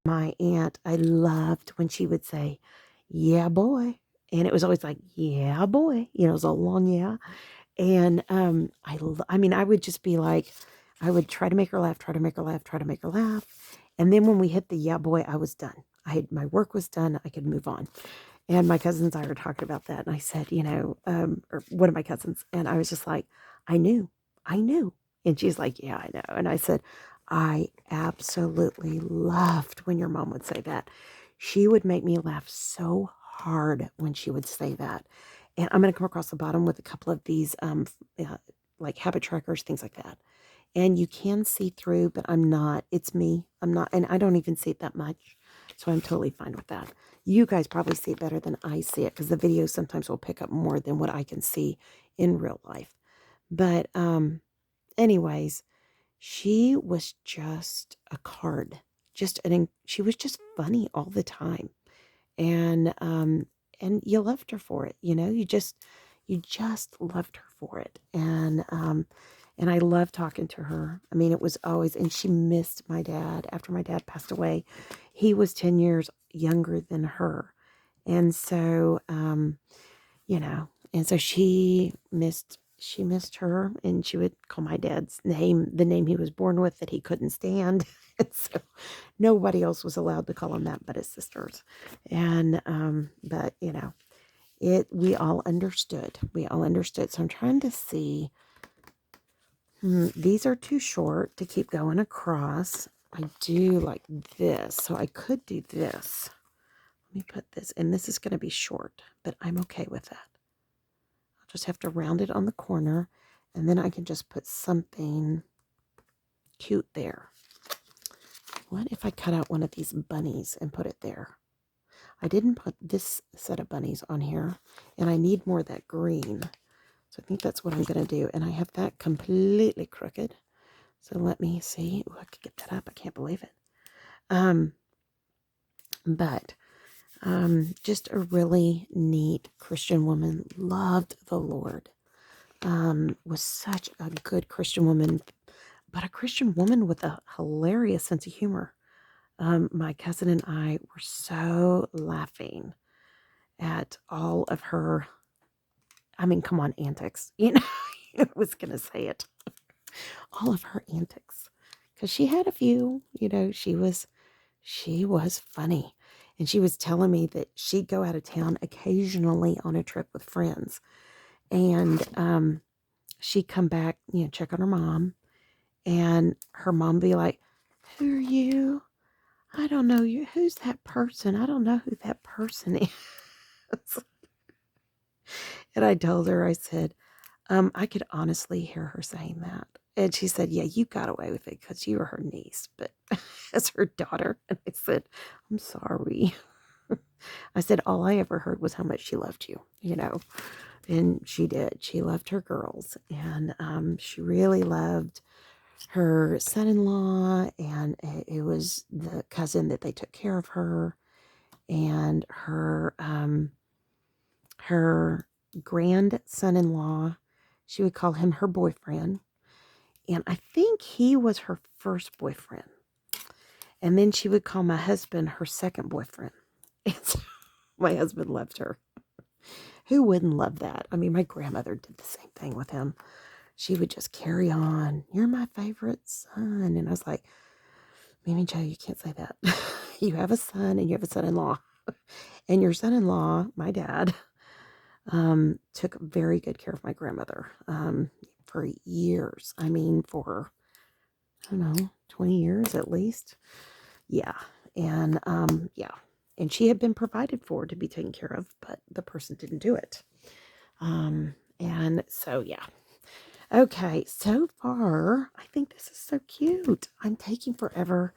My aunt, I loved when she would say, "Yeah, boy." And it was always like, "Yeah, boy." You know, it was a long yeah. And I mean, I would just be like, I would try to make her laugh, try to make her laugh, try to make her laugh. And then when we hit the yeah, boy, I was done. My work was done. I could move on. And my cousins and I were talking about that. And I said, or one of my cousins, and I was just like, I knew. And she's like, yeah, I know. And I said, I absolutely loved when your mom would say that. She would make me laugh so hard when she would say that. And I'm going to come across the bottom with a couple of these, like habit trackers, things like that. And you can see through, but I'm not. It's me. I'm not, and I don't even see it that much. So I'm totally fine with that. You guys probably see it better than I see it because the video sometimes will pick up more than what I can see in real life. But anyways, she was just a card. She was just funny all the time. And you loved her for it, you just loved her for it. And I loved talking to her. I mean, it was always, and she missed my dad. After my dad passed away, he was 10 years younger than her. And so, and so she missed her, and she would call my dad's name, the name he was born with, that he couldn't stand. And so nobody else was allowed to call him that but his sisters. And, but we all understood. We all understood. So I'm trying to see. These are too short to keep going across. I do like this, so I could do this. Let me put this, and this is going to be short, but I'm okay with that. I'll just have to round it on the corner, and then I can just put something cute there. What if I cut out one of these bunnies and put it there? I didn't put this set of bunnies on here, and I need more of that green. So I think that's what I'm going to do. And I have that completely crooked. So let me see. Ooh, I could get that up. I can't believe it. But just a really neat Christian woman. Loved the Lord. Was such a good Christian woman. But a Christian woman with a hilarious sense of humor. My cousin and I were so laughing at all of her, I mean, come on, antics. I was going to say it. All of her antics. Because she had a few, she was funny. And she was telling me that she'd go out of town occasionally on a trip with friends. And she'd come back, check on her mom. And her mom be like, who are you? I don't know you. Who's that person? I don't know who that person is. And I told her, I said, I could honestly hear her saying that. And she said, yeah, you got away with it because you were her niece, but as her daughter. And I said, I'm sorry. I said, all I ever heard was how much she loved you, and she did. She loved her girls, and she really loved her son-in-law, and it was the cousin that they took care of her, and her grandson-in-law, she would call him her boyfriend, and I think he was her first boyfriend, and then she would call my husband her second boyfriend. And so my husband loved her. Who wouldn't love that? I mean, my grandmother did the same thing with him. She would just carry on. You're my favorite son. And I was like, Mamie Joe, you can't say that. You have a son and you have a son-in-law. And your son-in-law, my dad, took very good care of my grandmother for years. I mean, for, I don't know, 20 years at least. Yeah. And yeah. And she had been provided for to be taken care of, but the person didn't do it. And so, yeah. Okay, so far, I think this is so cute. I'm taking forever,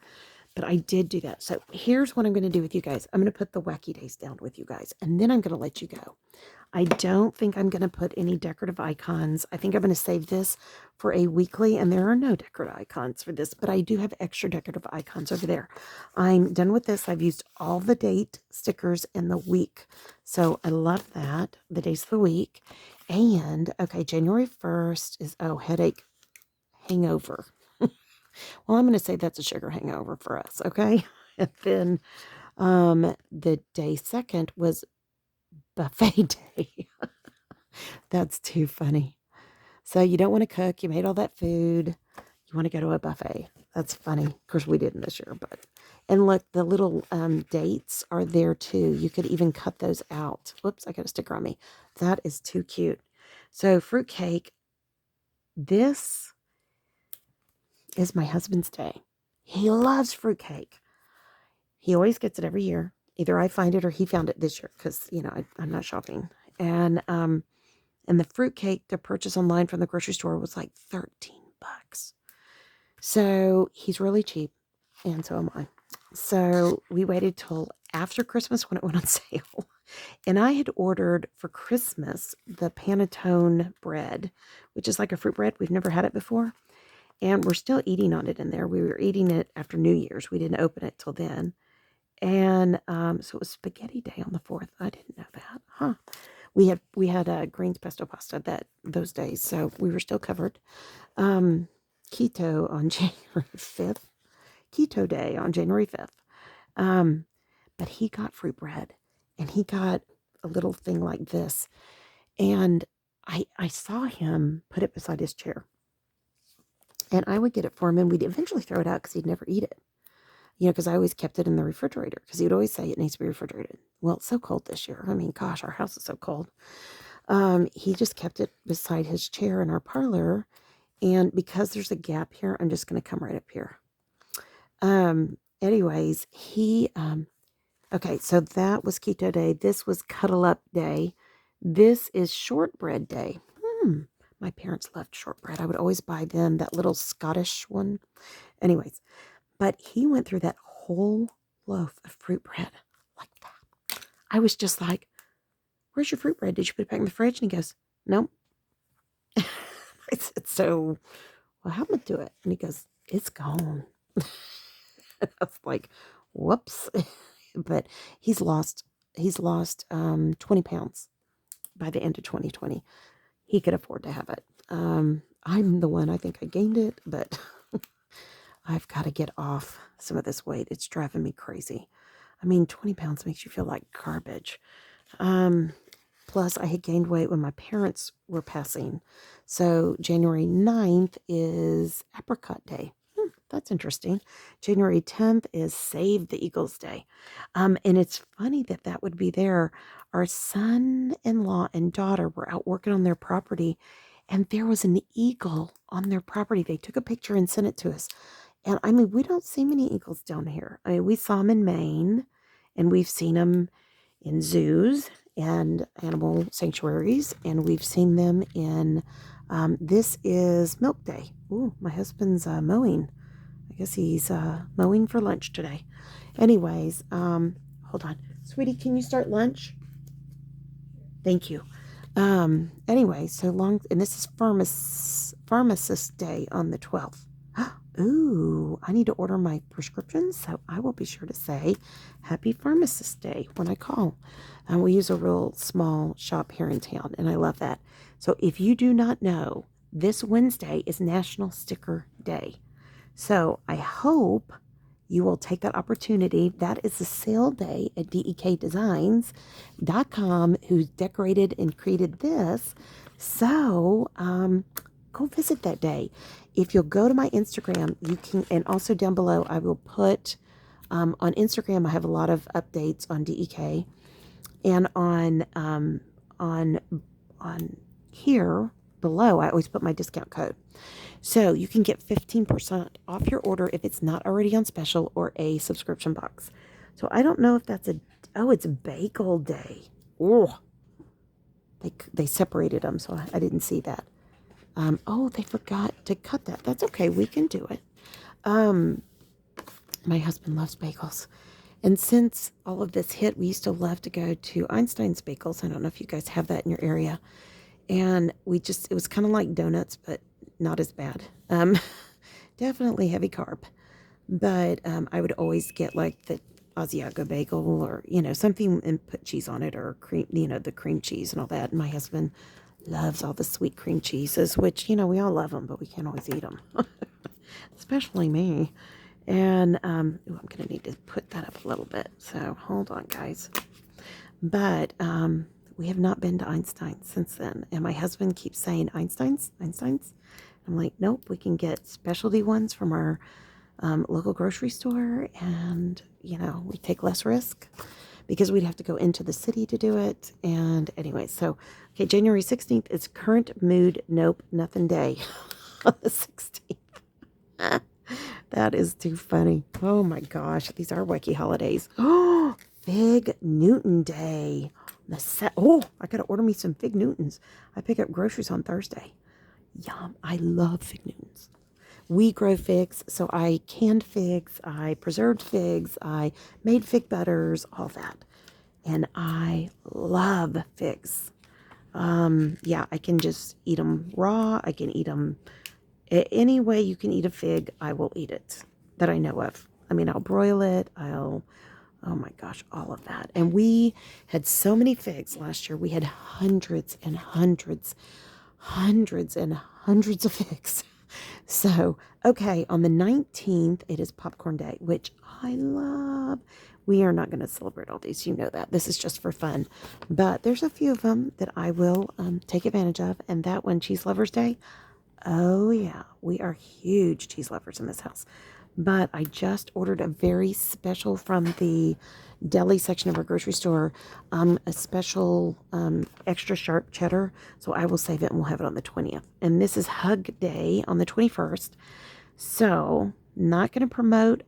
but I did do that. So here's what I'm going to do with you guys. I'm going to put the wacky days down with you guys, and then I'm going to let you go. I don't think I'm going to put any decorative icons. I think I'm going to save this for a weekly, and there are no decorative icons for this, but I do have extra decorative icons over there. I'm done with this. I've used all the date stickers in the week, so I love that, the days of the week. And, okay, January 1st is, headache hangover. Well, I'm going to say that's a sugar hangover for us, okay? And then the day second was buffet day. That's too funny. So you don't want to cook. You made all that food. You want to go to a buffet. That's funny. Of course, we didn't this year, but and look, the little dates are there too. You could even cut those out. Whoops, I got a sticker on me. That is too cute. So fruitcake. This is my husband's day. He loves fruitcake. He always gets it every year. Either I find it or he found it this year because I'm not shopping. And the fruitcake to purchase online from the grocery store was like $13. So he's really cheap, and so am I. So we waited till after Christmas when it went on sale. And I had ordered for Christmas the panettone bread, which is like a fruit bread. We've never had it before. And we're still eating on it in there. We were eating it after New Year's. We didn't open it till then. And so it was spaghetti day on the 4th. I didn't know that. Huh. We had greens pesto pasta those days, so we were still covered. Keto on January 5th. Keto day on January 5th. But he got fruit bread, and he got a little thing like this. And I saw him put it beside his chair. And I would get it for him, and we'd eventually throw it out because he'd never eat it. Because I always kept it in the refrigerator because he would always say it needs to be refrigerated. Well, it's so cold this year. I mean, gosh, our house is so cold. He just kept it beside his chair in our parlor. And because there's a gap here, I'm just going to come right up here. Anyways, okay, so that was keto day. This was cuddle up day. This is shortbread day. My parents loved shortbread. I would always buy them that little Scottish one. Anyways, but he went through that whole loaf of fruit bread like that. I was just like, where's your fruit bread? Did you put it back in the fridge? And he goes, nope. I said, so, well, how am I do it? And he goes, it's gone. I was like, whoops. But he's lost 20 pounds by the end of 2020. He could afford to have it. I'm the one, I think I gained it, but I've got to get off some of this weight. It's driving me crazy. I mean, 20 pounds makes you feel like garbage. Plus, I had gained weight when my parents were passing. So January 9th is Apricot Day. That's interesting. January 10th is Save the Eagles Day. And it's funny that would be there. Our son-in-law and daughter were out working on their property, and there was an eagle on their property. They took a picture and sent it to us. And I mean, we don't see many eagles down here. I mean, we saw them in Maine, and we've seen them in zoos and animal sanctuaries, and we've seen them in, this is Milk Day. Ooh, my husband's mowing. I guess he's mowing for lunch today. Anyways, hold on. Sweetie, can you start lunch? Thank you. Anyway, so long, and this is Pharmacist Day on the 12th. Ooh, I need to order my prescriptions, so I will be sure to say Happy Pharmacist Day when I call. We use a real small shop here in town, and I love that. So if you do not know, this Wednesday is National Sticker Day. So I hope you will take that opportunity. That is the sale day at dekdesigns.com, who's decorated and created this. So go visit that day. If you'll go to my Instagram, you can, and also down below, I will put on Instagram. I have a lot of updates on DEK, and on here below, I always put my discount code. So you can get 15% off your order if it's not already on special or a subscription box. So I don't know if that's it's bagel day. Oh, they separated them, so I didn't see that. They forgot to cut that. That's okay. We can do it. My husband loves bagels. And since all of this hit, we used to love to go to Einstein's Bagels. I don't know if you guys have that in your area. And it was kind of like donuts, but not as bad. Definitely heavy carb. But I would always get like the Asiago bagel or, something and put cheese on it or cream, the cream cheese and all that. And my husband loves all the sweet cream cheeses, which, we all love them, but we can't always eat them. Especially me. And I'm going to need to put that up a little bit. So hold on, guys. But we have not been to Einstein's since then. And my husband keeps saying, Einstein's. I'm like, nope, we can get specialty ones from our local grocery store. And, we take less risk because we'd have to go into the city to do it. And anyway, so, okay, January 16th is current mood, nope, nothing day on the 16th. That is too funny. Oh my gosh, these are wacky holidays. Oh, Fig Newton Day. I gotta order me some Fig Newtons. I pick up groceries on Thursday. Yum, I love Fig Newtons. We grow figs, so I canned figs, I preserved figs, I made fig butters, all that. And I love figs. Yeah, I can just eat them raw. I can eat them any way you can eat a fig, I will eat it that I know of. I mean, I'll broil it. Oh my gosh, all of that. And we had so many figs last year. We had hundreds and hundreds and hundreds of figs. So, okay, on the 19th, it is Popcorn Day, which I love. We are not going to celebrate all these. You know that. This is just for fun. But there's a few of them that I will take advantage of. And that one, Cheese Lovers Day, oh yeah, we are huge cheese lovers in this house. But I just ordered a very special from the deli section of our grocery store, a special extra sharp cheddar. So I will save it and we'll have it on the 20th. And this is Hug Day on the 21st. So not going to promote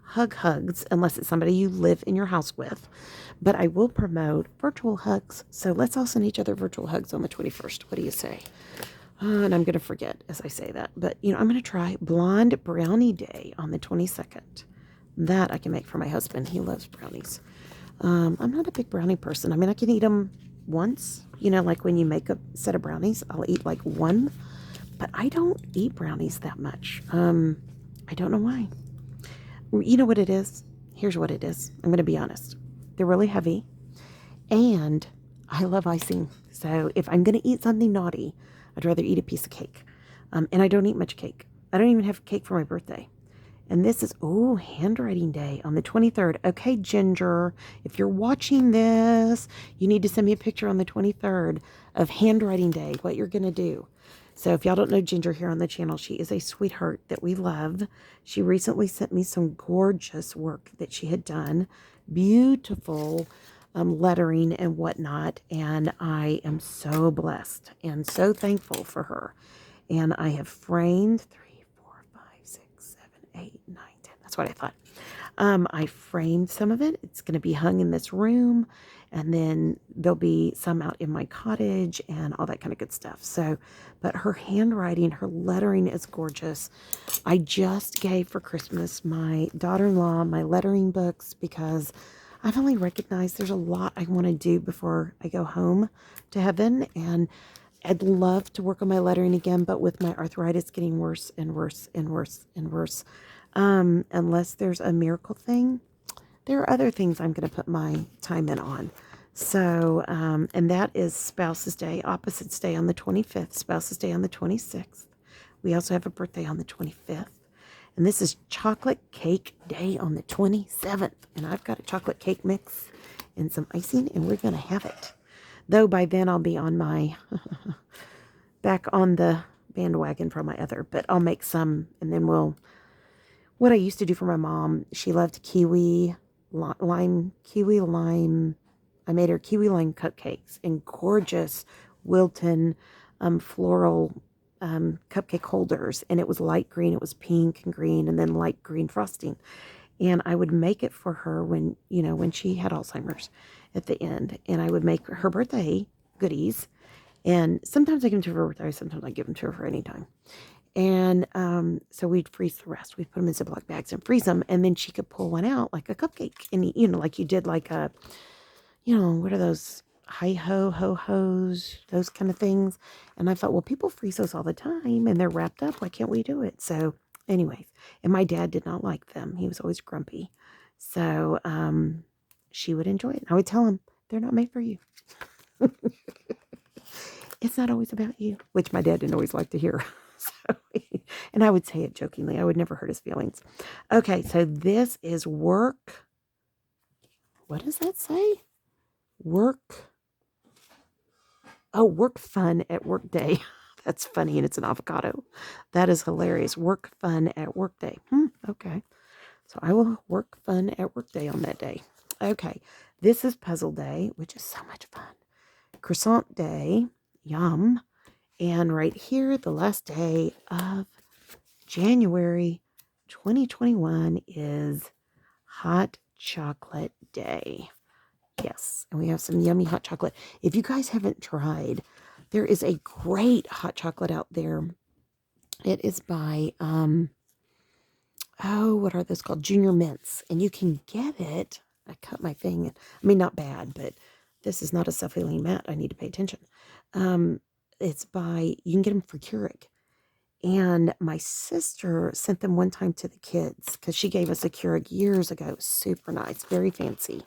hugs unless it's somebody you live in your house with. But I will promote virtual hugs. So let's all send each other virtual hugs on the 21st. What do you say? And I'm going to forget as I say that. But, I'm going to try Blonde Brownie Day on the 22nd. That I can make for my husband. He loves brownies. I'm not a big brownie person. I mean, I can eat them once. Like when you make a set of brownies, I'll eat like one. But I don't eat brownies that much. I don't know why. You know what it is? Here's what it is. I'm going to be honest. They're really heavy. And I love icing. So if I'm going to eat something naughty, I'd rather eat a piece of cake. And I don't eat much cake. I don't even have cake for my birthday. And this is, handwriting day on the 23rd. Okay, Ginger, if you're watching this, you need to send me a picture on the 23rd of handwriting day, what you're going to do. So if y'all don't know Ginger here on the channel, she is a sweetheart that we love. She recently sent me some gorgeous work that she had done. Beautiful lettering and whatnot, and I am so blessed and so thankful for her. And I have framed 3, 4, 5, 6, 7, 8, 9, 10. That's what I thought. I framed some of it. It's going to be hung in this room, and then there'll be some out in my cottage and all that kind of good stuff. So, but her handwriting, her lettering is gorgeous. I just gave for Christmas my daughter-in-law my lettering books because I've only recognized there's a lot I want to do before I go home to heaven. And I'd love to work on my lettering again, but with my arthritis getting worse and worse and worse and worse, unless there's a miracle thing, there are other things I'm going to put my time in on. So, and that is Spouses Day, Opposites Day on the 25th, Spouses Day on the 26th. We also have a birthday on the 25th. And this is Chocolate Cake Day on the 27th. And I've got a chocolate cake mix and some icing, and we're going to have it. Though by then I'll be on my, back on the bandwagon for my other. But I'll make some, and then what I used to do for my mom, she loved kiwi lime. I made her kiwi lime cupcakes and gorgeous Wilton floral cupcake holders, and it was light green, it was pink and green, and then light green frosting. And I would make it for her when she had Alzheimer's at the end, and I would make her birthday goodies. And sometimes I give them to her for birthday, sometimes I give them to her for any time. And so we'd freeze the rest. We'd put them in Ziploc bags and freeze them, and then she could pull one out like a cupcake, and like you did like a, what are those? Ho-hos, those kind of things. And I thought, well, people freeze those all the time and they're wrapped up. Why can't we do it? So anyways, and my dad did not like them. He was always grumpy. So she would enjoy it. I would tell him, they're not made for you. It's not always about you, which my dad didn't always like to hear. And I would say it jokingly. I would never hurt his feelings. Okay, so this is work. What does that say? Work. Oh, work fun at work day. That's funny, and it's an avocado. That is hilarious. Work fun at work day. Okay. So I will work fun at work day on that day. Okay. This is puzzle day, which is so much fun. Croissant day. Yum. And right here, the last day of January 2021 is hot chocolate day. Yes, and we have some yummy hot chocolate. If you guys haven't tried, there is a great hot chocolate out there. It is by, what are those called? Junior Mints. And you can get it. I cut my thing. I mean, not bad, but this is not a self-healing mat. I need to pay attention. It's by, you can get them for Keurig. And my sister sent them one time to the kids because she gave us a Keurig years ago. It was super nice, very fancy.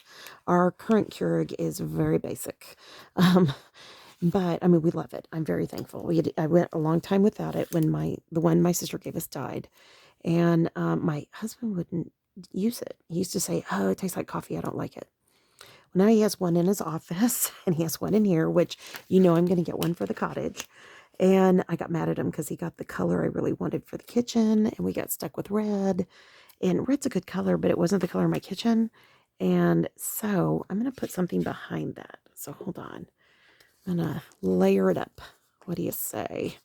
Our current Keurig is very basic. But I mean, we love it. I'm very thankful. I went a long time without it when the one my sister gave us died. And my husband wouldn't use it. He used to say, "Oh, it tastes like coffee. I don't like it." Well, now he has one in his office and he has one in here, which I'm going to get one for the cottage. And I got mad at him because he got the color I really wanted for the kitchen, and we got stuck with red. And red's a good color, but it wasn't the color of my kitchen. And so I'm going to put something behind that. So hold on. I'm going to layer it up. What do you say?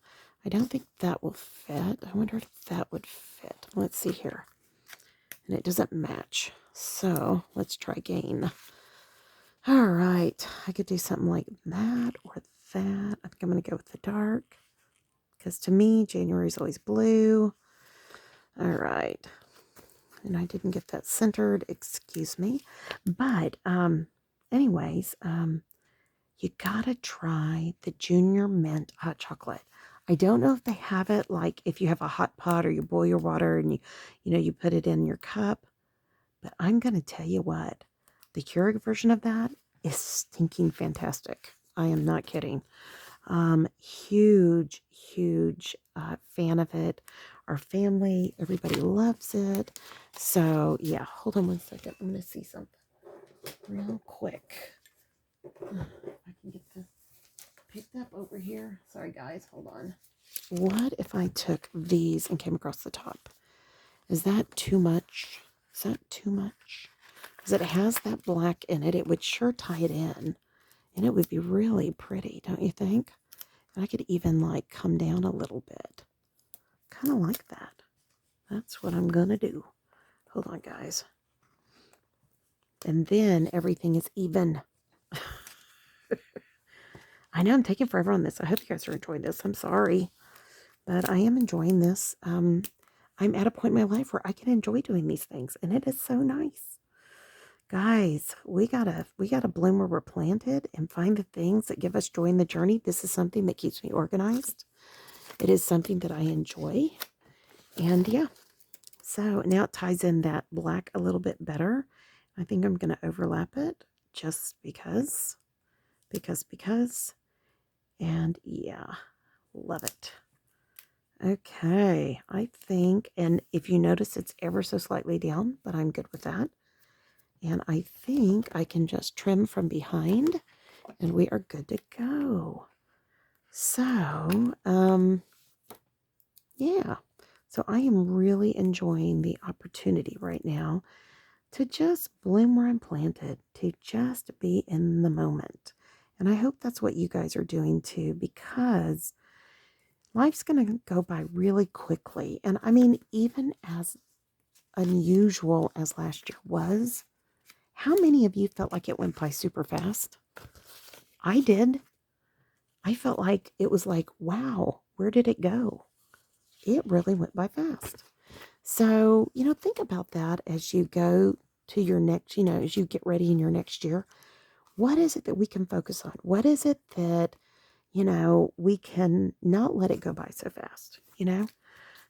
I don't think that will fit. I wonder if that would fit. Let's see here. And it doesn't match. So let's try again. All right. I could do something like that or that. I think I'm going to go with the dark. Because to me, January is always blue. All right. And I didn't get that centered. Excuse me. But anyways, you got to try the Junior Mint hot chocolate. I don't know if they have it like if you have a hot pot or you boil your water and you put it in your cup. But I'm going to tell you what, the Keurig version of that is stinking fantastic. I am not kidding. Huge fan of it. Our family, everybody loves it. So yeah, hold on one second. I'm going to see something real quick. I can get this picked up over here. Sorry guys, hold on. What if I took these and came across the top? Is that too much? Is that too much? Because it has that black in it. It would sure tie it in. And it would be really pretty, don't you think? And I could even like come down a little bit. Kind of like that. That's what I'm going to do. Hold on, guys. And then everything is even. I know I'm taking forever on this. I hope you guys are enjoying this. I'm sorry. But I am enjoying this. I'm at a point in my life where I can enjoy doing these things. And it is so nice. Guys, we gotta bloom where we're planted and find the things that give us joy in the journey. This is something that keeps me organized. It is something that I enjoy. And yeah. So now it ties in that black a little bit better. I think I'm going to overlap it just because. And yeah, love it. Okay, I think, and if you notice it's ever so slightly down, but I'm good with that. And I think I can just trim from behind and we are good to go. So, yeah. So I am really enjoying the opportunity right now to just bloom where I'm planted, to just be in the moment. And I hope that's what you guys are doing too, because life's going to go by really quickly. And I mean, even as unusual as last year was, how many of you felt like it went by super fast? I did. I felt like it was like, wow, where did it go? It really went by fast. So, think about that as you go to your next, as you get ready in your next year. What is it that we can focus on? What is it that, we can not let it go by so fast,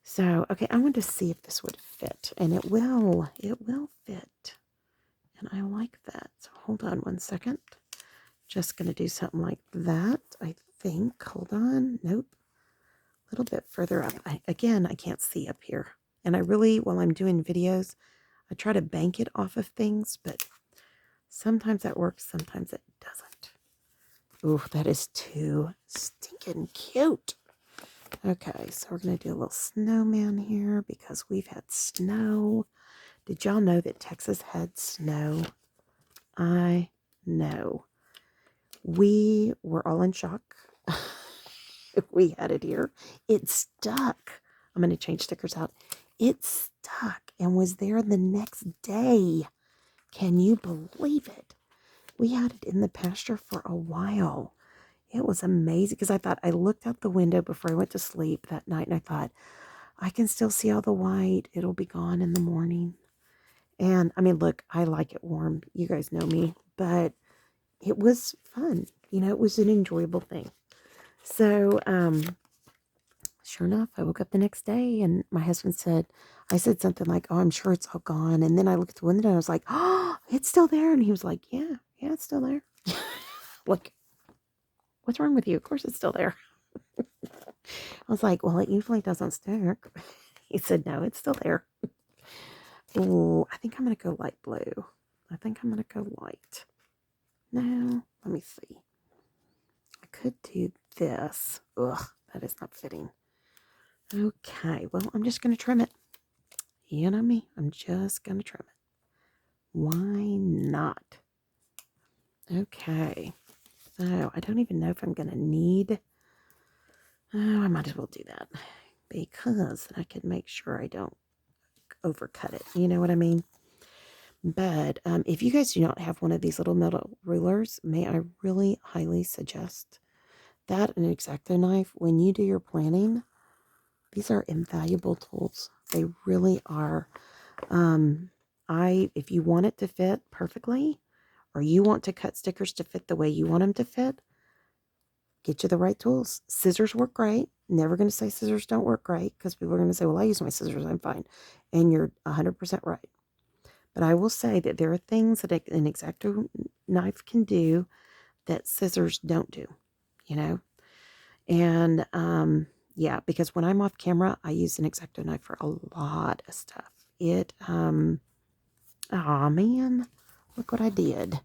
So, okay, I wanted to see if this would fit, and it will fit. And I like that. So hold on one second. Just going to do something like that, I think. Hold on. Nope. little bit further up. Again, I can't see up here. And I really, while I'm doing videos, I try to bank it off of things, but sometimes that works, sometimes it doesn't. Ooh, that is too stinking cute. Okay, so we're going to do a little snowman here because we've had snow. Did y'all know that Texas had snow? I know. We were all in shock. We had it here. It stuck. I'm going to change stickers out. It stuck and was there the next day. Can you believe it? We had it in the pasture for a while. It was amazing because I looked out the window before I went to sleep that night and I thought, I can still see all the white. It'll be gone in the morning. And I mean, look, I like it warm. You guys know me, but it was fun. You know, it was an enjoyable thing. So, sure enough, I woke up the next day and my husband said, I said something like, oh, I'm sure it's all gone. And then I looked at the window and I was like, oh, it's still there. And he was like, yeah, it's still there. Like, what's wrong with you? Of course it's still there. I was like, well, it usually doesn't stick. He said, no, it's still there. Oh, I think I'm going to go light blue. I think I'm going to go white. No, let me see. I could do this. Ugh, that is not fitting. Okay, well, I'm just going to trim it. You know me, I'm just going to trim it. Why not? Okay, so I don't even know if I'm going to need... Oh, I might as well do that because I can make sure I don't overcut it. You know what I mean? But if you guys do not have one of these little metal rulers, may I really highly suggest that an X-Acto knife, when you do your planning, these are invaluable tools. They really are. If you want it to fit perfectly, or you want to cut stickers to fit the way you want them to fit, get you the right tools. Scissors work great. Never going to say scissors don't work great because people are going to say, well, I use my scissors, I'm fine. And you're 100% right. But I will say that there are things that an X-Acto knife can do that scissors don't do, you know? And yeah, because when I'm off camera, I use an X-Acto knife for a lot of stuff. Oh man, look what I did.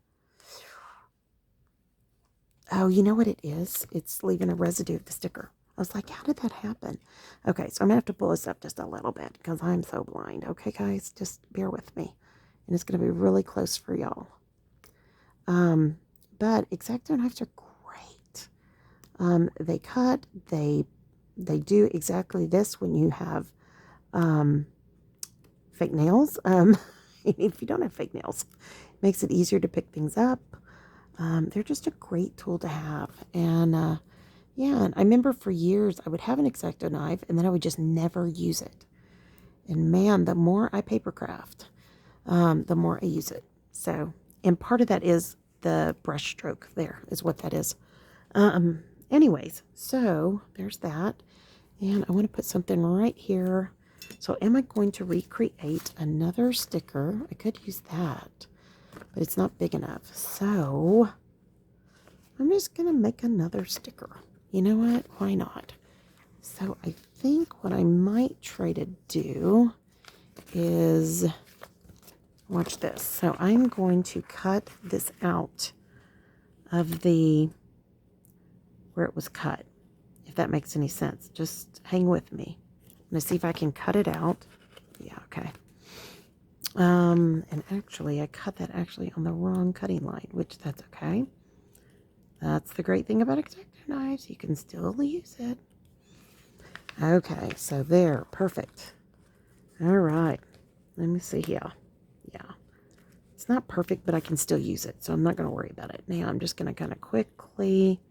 Oh, you know what it is? It's leaving a residue of the sticker. I was like, how did that happen? Okay, so I'm going to have to pull this up just a little bit because I'm so blind. Okay, guys, just bear with me. And it's going to be really close for y'all. But X-Acto knives are great. They cut, they do exactly this when you have fake nails. If you don't have fake nails, it makes it easier to pick things up. They're just a great tool to have. And yeah, and I remember for years I would have an X-Acto knife and then I would just never use it. And man, the more I paper craft, the more I use it. So, and part of that is the brush stroke there is what that is. Anyways, so there's that. And I want to put something right here. So am I going to recreate another sticker? I could use that, but it's not big enough. So I'm just going to make another sticker. You know what? Why not? So I think what I might try to do is, watch this. So I'm going to cut this out of where it was cut, if that makes any sense. Just hang with me. I'm going to see if I can cut it out. Yeah, okay. And actually, I cut that actually on the wrong cutting line, which that's okay. That's the great thing about X-Acto knives. You can still use it. Okay, so there. Perfect. All right. Let me see here. Yeah. It's not perfect, but I can still use it, so I'm not going to worry about it. Now, I'm just going to kind of quickly...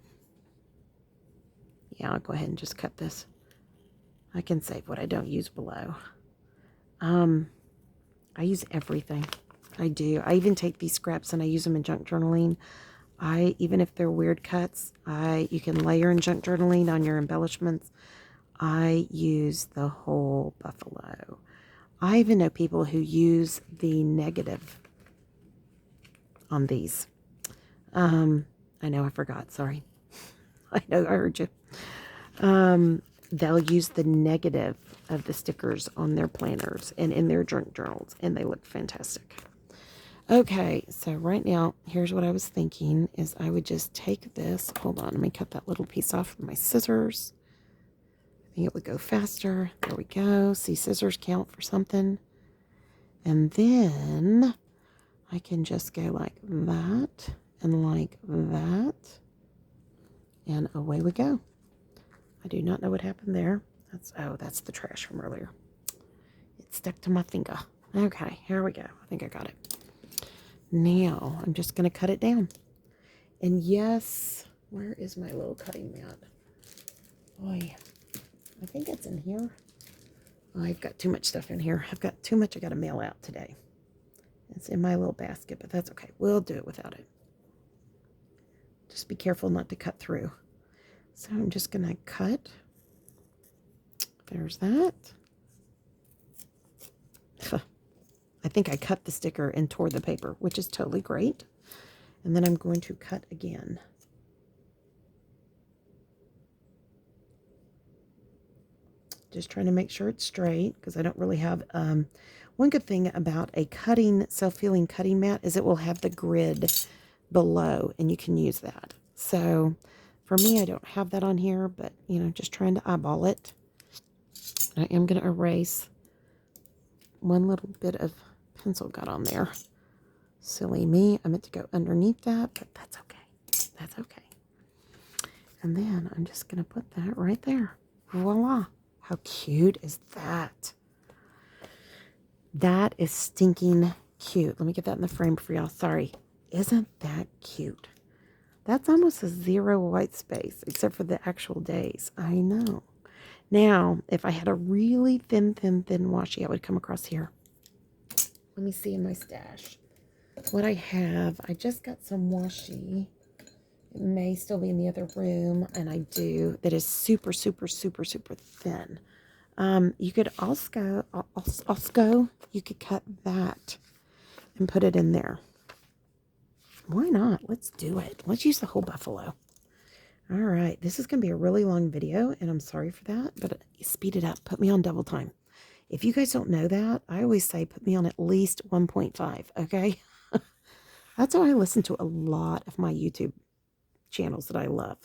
Yeah, I'll go ahead and just cut this. I can save what I don't use below. I use everything. I do. I even take these scraps and I use them in junk journaling. Even if they're weird cuts, you can layer in junk journaling on your embellishments. I use the whole buffalo. I even know people who use the negative on these. I know I forgot. Sorry. I know I heard you. they'll use the negative of the stickers on their planners and in their junk journals, and they look fantastic. Okay, so right now, here's what I was thinking is I would just take this. Hold on, let me cut that little piece off with my scissors. I think it would go faster. There we go. See, scissors count for something. And then I can just go like that and like that. And away we go. I do not know what happened there. That's the trash from earlier. It stuck to my finger. Okay, here we go. I think I got it. Now, I'm just going to cut it down. And yes, where is my little cutting mat? Boy, I think it's in here. I've got too much stuff in here. I've got too much I got to mail out today. It's in my little basket, but that's okay. We'll do it without it. Just be careful not to cut through. So I'm just going to cut. There's that. I think I cut the sticker and tore the paper, which is totally great. And then I'm going to cut again. Just trying to make sure it's straight because I don't really have... one good thing about a self-healing cutting mat is it will have the grid below, and you can use that. So for me, I don't have that on here, but, just trying to eyeball it. I am going to erase one little bit of pencil got on there. Silly me. I meant to go underneath that, but that's okay. That's okay. And then I'm just going to put that right there. Voila. How cute is that? That is stinking cute. Let me get that in the frame for y'all. Sorry. Isn't that cute? That's almost a zero white space, except for the actual days. I know. Now, if I had a really thin washi, I would come across here. Let me see in my stash. What I have, I just got some washi. It may still be in the other room, and I do. That is super thin. You could also, you could cut that and put it in there. Why not? Let's do it. Let's use the whole buffalo. All right. This is going to be a really long video, and I'm sorry for that, but speed it up. Put me on double time. If you guys don't know that, I always say put me on at least 1.5, okay? That's how I listen to a lot of my YouTube channels that I love.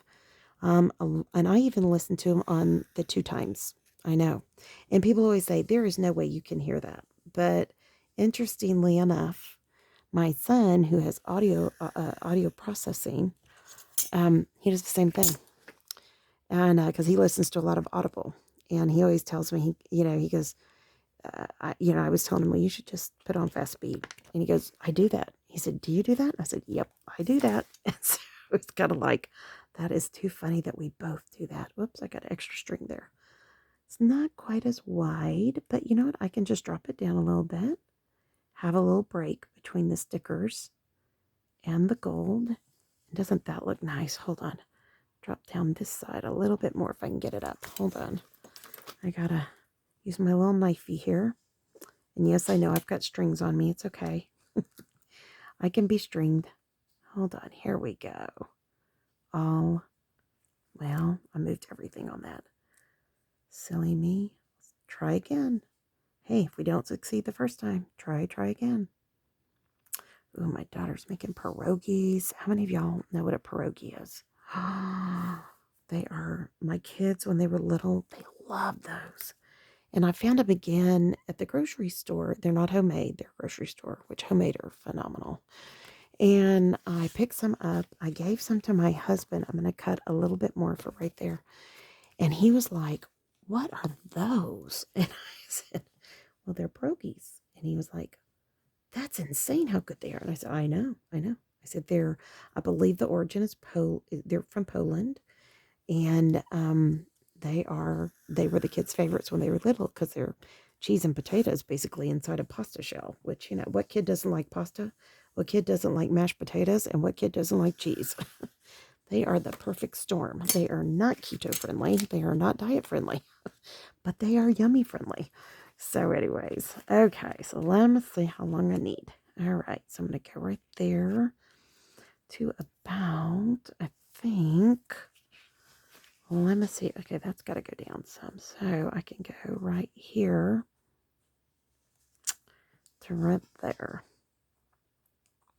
And I even listen to them on the 2 times. I know. And people always say, there is no way you can hear that. But interestingly enough, my son, who has audio processing, he does the same thing. And because he listens to a lot of Audible. And he always tells me, he goes, I was telling him, well, you should just put on fast speed. And he goes, I do that. He said, do you do that? I said, yep, I do that. And so it's kind of like, that is too funny that we both do that. Whoops, I got extra string there. It's not quite as wide, but you know what? I can just drop it down a little bit. Have a little break between the stickers and the gold. Doesn't that look nice? Hold on. Drop down this side a little bit more if I can get it up. Hold on. I gotta use my little knifey here. And yes, I know I've got strings on me. It's okay. I can be stringed. Hold on. Here we go. Well, I moved everything on that. Silly me. Let's try again. Hey, if we don't succeed the first time, try again. Ooh, my daughter's making pierogies. How many of y'all know what a pierogi is? They are, my kids, when they were little, they loved those. And I found them again at the grocery store. They're not homemade. They're grocery store, which homemade are phenomenal. And I picked some up. I gave some to my husband. I'm going to cut a little bit more for right there. And he was like, what are those? And I said, well, they're pierogies. And he was like, that's insane how good they are. And I said, I know. I said, I believe the origin is they're from Poland. And they were the kids' favorites when they were little because they're cheese and potatoes basically inside a pasta shell, which, what kid doesn't like pasta? What kid doesn't like mashed potatoes? And what kid doesn't like cheese? They are the perfect storm. They are not keto friendly. They are not diet friendly, but they are yummy friendly. So anyways, okay, so let me see how long I need. All right, so I'm going to go right there to about, I think, Well, let me see. Okay, that's got to go down some. So I can go right here to right there.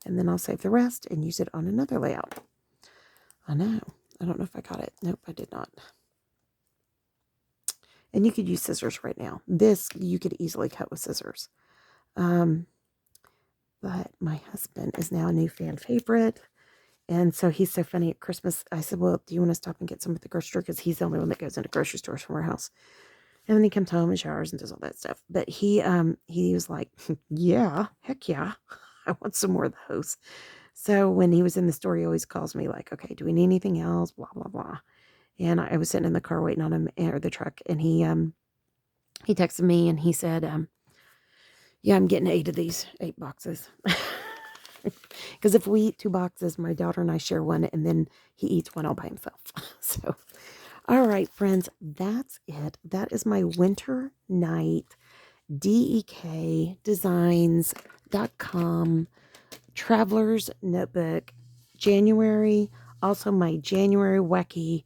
And then I'll save the rest and use it on another layout. I know. I don't know if I got it. Nope, I did not. And you could use scissors right now. This you could easily cut with scissors. But my husband is now a new fan favorite. And so he's so funny at Christmas. I said, well, do you want to stop and get some at the grocery store? Because he's the only one that goes into grocery stores from our house. And then he comes home and showers and does all that stuff. But he was like, yeah, heck yeah. I want some more of those. So when he was in the store, he always calls me like, okay, do we need anything else? Blah, blah, blah. And I was sitting in the car waiting on him, or the truck. And he texted me and he said, yeah, I'm getting 8 of these, 8 boxes. Because if we eat 2 boxes, my daughter and I share one, and then he eats one all by himself. So, all right, friends, that's it. That is my winter night dekdesigns.com traveler's notebook January. Also, my January wacky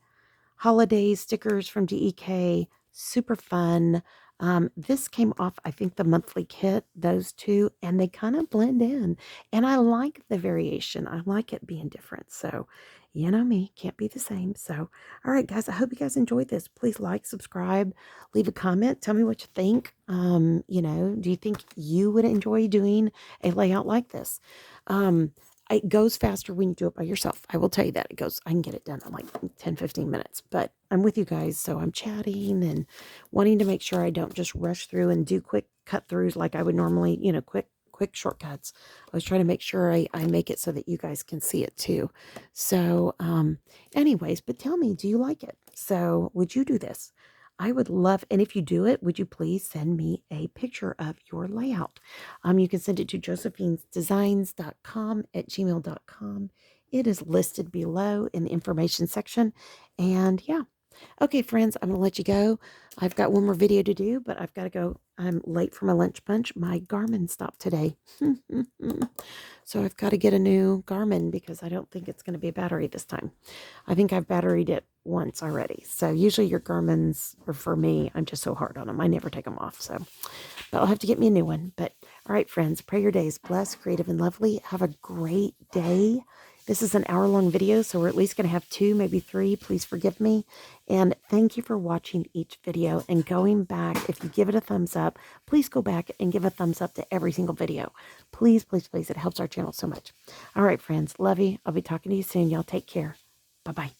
holiday stickers from DEK. Super fun. This came off, I think, the monthly kit, those two, and they kind of blend in. And I like the variation. I like it being different. So, you know me, can't be the same. So, all right, guys, I hope you guys enjoyed this. Please like, subscribe, leave a comment. Tell me what you think. You know, do you think you would enjoy doing a layout like this? It goes faster when you do it by yourself. I will tell you that. I can get it done in like 10, 15 minutes. But I'm with you guys, so I'm chatting and wanting to make sure I don't just rush through and do quick cut throughs like I would normally, quick shortcuts. I was trying to make sure I make it so that you guys can see it too. So, anyways, but tell me, do you like it? So, would you do this? I would love, and if you do it, would you please send me a picture of your layout? You can send it to josephinesdesigns.com@gmail.com. It is listed below in the information section. And yeah. Okay, friends, I'm going to let you go. I've got one more video to do, but I've got to go. I'm late for my lunch punch. My Garmin stopped today. So I've got to get a new Garmin because I don't think it's going to be a battery this time. I think I've batteried it once already. So usually your Garmin's, or for me, I'm just so hard on them. I never take them off. So, but I'll have to get me a new one. But all right, friends, pray your day is blessed, creative, and lovely. Have a great day. This is an hour-long video, so we're at least going to have 2, maybe 3. Please forgive me. And thank you for watching each video and going back. If you give it a thumbs up, please go back and give a thumbs up to every single video. Please, please, please. It helps our channel so much. All right, friends. Love you. I'll be talking to you soon. Y'all take care. Bye-bye.